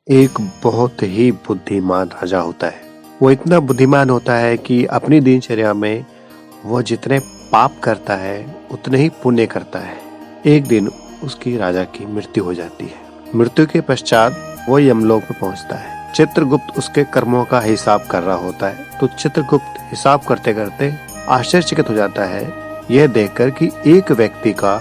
एक बहुत ही बुद्धिमान राजा होता है। वो इतना बुद्धिमान होता है कि अपनी दिनचर्या में वो जितने पाप करता है उतने ही पुण्य करता है। एक दिन उसकी राजा की मृत्यु हो जाती है। मृत्यु के पश्चात वो यमलोक में पहुंचता है। चित्रगुप्त उसके कर्मों का हिसाब कर रहा होता है। तो चित्रगुप्त हिसाब करते करते आश्चर्यचकित हो जाता है यह देखकर कि एक व्यक्ति का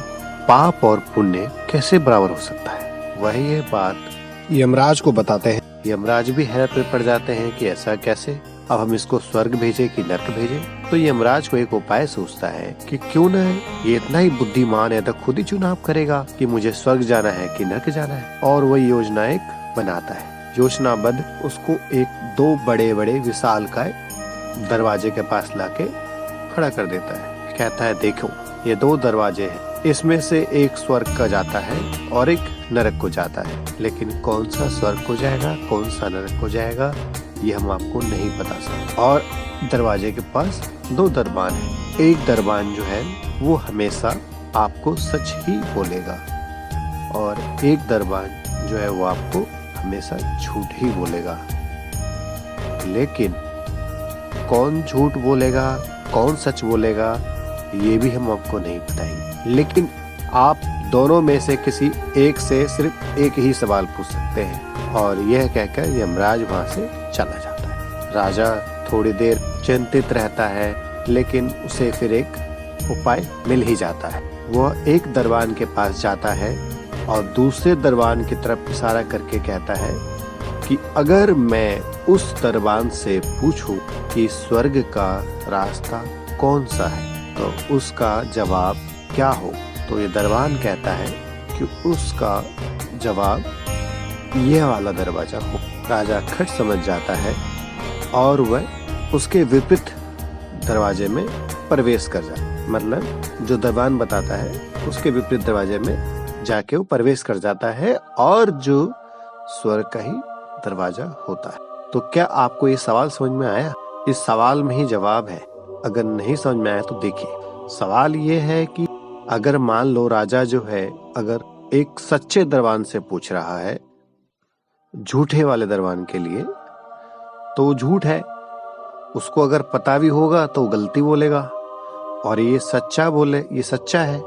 पाप और पुण्य कैसे बराबर हो सकता है। वही ये बात यमराज को बताते हैं। यमराज भी हैरत में पड़ जाते हैं कि ऐसा कैसे, अब हम इसको स्वर्ग भेजे कि नर्क भेजे। तो यमराज को एक उपाय सोचता है कि क्यों न ये इतना ही बुद्धिमान है तो खुद ही चुनाव करेगा कि मुझे स्वर्ग जाना है कि नर्क जाना है। और वही योजना एक बनाता है। योजनाबद्ध उसको एक दो बड़े बड़े विशालकाय दरवाजे के पास लाके खड़ा कर देता है। कहता है देखो ये दो दरवाजे हैं, इसमें से एक स्वर्ग का जाता है और एक नरक को जाता है। लेकिन कौन सा स्वर्ग को जाएगा कौन सा नरक को जाएगा ये हम आपको नहीं बता सकते। और दरवाजे के पास दो दरबान हैं। एक दरबान जो है वो हमेशा आपको सच ही बोलेगा और एक दरबान जो है वो आपको हमेशा झूठ ही बोलेगा। लेकिन कौन झूठ बोलेगा कौन सच बोलेगा ये भी हम आपको नहीं बताएंगे। लेकिन आप दोनों में से किसी एक से सिर्फ एक ही सवाल पूछ सकते हैं। और यह कहकर यमराज वहां से चला जाता है। राजा थोड़ी देर चिंतित रहता है लेकिन उसे फिर एक उपाय मिल ही जाता है। वह एक दरबान के पास जाता है और दूसरे दरबान की तरफ इशारा करके कहता है कि अगर मैं उस दरबान से पूछूं कि स्वर्ग का रास्ता कौन सा है तो उसका जवाब क्या हो। तो ये दरबान कहता है कि उसका जवाब यह वाला दरवाजा हो। राजा खट समझ जाता है और वह उसके विपरीत दरवाजे में प्रवेश कर जाता है। मतलब जो दरबान बताता है उसके विपरीत दरवाजे में जाके वो प्रवेश कर जाता है और जो स्वर्ग का ही दरवाजा होता है। तो क्या आपको ये सवाल समझ में आया? इस सवाल में ही जवाब है। अगर नहीं समझ में आया तो देखिए, सवाल ये है कि अगर मान लो राजा जो है अगर एक सच्चे दरबान से पूछ रहा है झूठे वाले दरबान के लिए तो झूठ है, उसको अगर पता भी होगा तो गलती बोलेगा। और ये सच्चा बोले ये सच्चा है,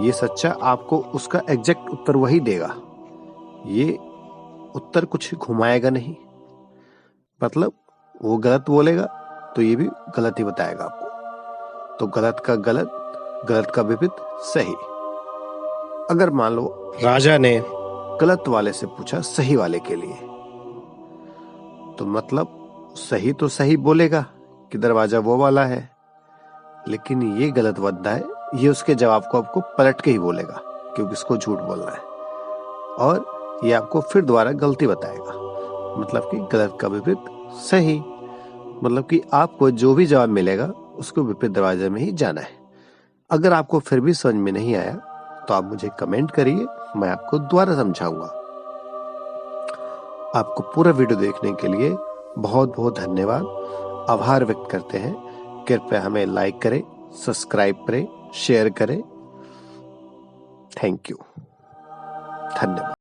ये सच्चा आपको उसका एग्जैक्ट उत्तर वही देगा। ये उत्तर कुछ घुमाएगा नहीं। मतलब वो गलत बोलेगा तो ये भी गलत ही बताएगा आपको। तो गलत का गलत, गलत का विपरीत सही। अगर मान लो राजा ने गलत वाले से पूछा सही वाले के लिए तो मतलब सही तो सही बोलेगा कि दरवाजा वो वाला है, लेकिन ये गलत बंदा है, ये उसके जवाब को आपको पलट के ही बोलेगा क्योंकि इसको झूठ बोलना है। और ये आपको फिर दोबारा गलती बताएगा। मतलब कि गलत का विपरीत सही। मतलब कि आपको जो भी जवाब मिलेगा उसको विपरीत दरवाजे में ही जाना है। अगर आपको फिर भी समझ में नहीं आया तो आप मुझे कमेंट करिए, मैं आपको दोबारा समझाऊंगा। आपको पूरा वीडियो देखने के लिए बहुत बहुत धन्यवाद, आभार व्यक्त करते हैं। कृपया हमें लाइक करें, सब्सक्राइब करें, शेयर करें। थैंक यू, धन्यवाद।